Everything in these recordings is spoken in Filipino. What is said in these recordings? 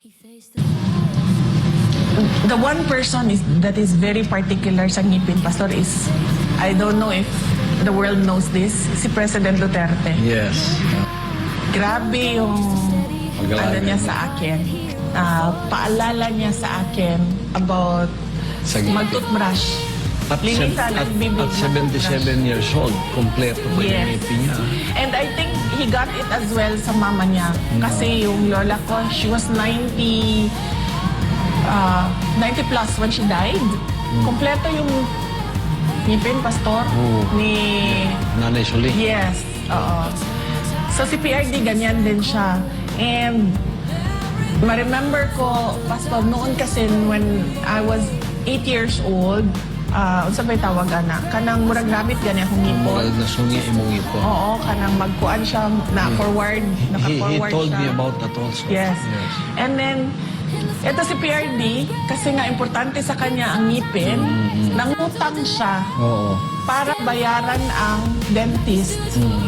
The one person that is very particular sa ngipin, Pastor, is, I don't know if the world knows this, si President Duterte. Yes. Grabe yung ano niya sa akin. Paalala niya sa akin about Sa ngipin. mag-toothbrush. At, Linisan ang bibig. at 77 years old, kompleto pa yung Yes. ngipin niya. And I think he got it as well sa mama niya. Kasi yung lola ko, she was 90 plus when she died. Kompleto yung ngipin, Pastor, ni... Nanay Suli. Yes, oo. So si PRD, ganyan din siya. And ma-remember ko, Pastor, noon kasi when I was 8 years old, unsa ba'y tawag ana? Kanang murag rabbit gani akong ngipon. Moral na sungi imong ipon. Oo, kanang magkuan siya na forward, He naka-forward told siya. me about that also. Yes. And then, ito si PRD, kasi nga importante sa kanya ang ngipin, nangutang siya Oo. para bayaran ang dentist.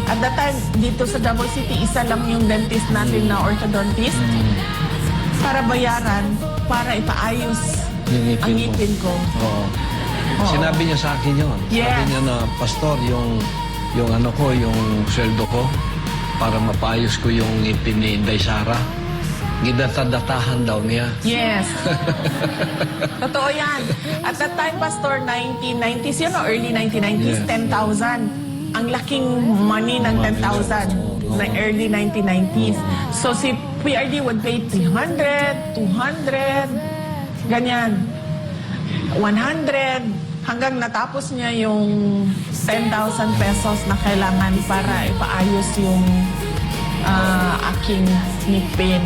At that time, dito sa Davao City, isa lang yung dentist natin na orthodontist. Para bayaran, para ipaayos Yung ngipin ang mo. ngipin ko. Oo. Sinabi niya sa akin yun. Yes. Sabi niya na, Pastor, yung ano ko, yung sweldo ko, para mapayos ko yung ngipin ni Inday Sara. Gidata-datahan daw niya. Yes. Totoo yan. At that time, Pastor, 1990s yun o early 1990s, Yeah. 10,000. Ang laking money ng 10,000 na early 1990s. So si PRD would pay 300, 200, ganyan. 100, hanggang natapos niya yung 10,000 pesos na kailangan para ipaayos yung aking ngipin.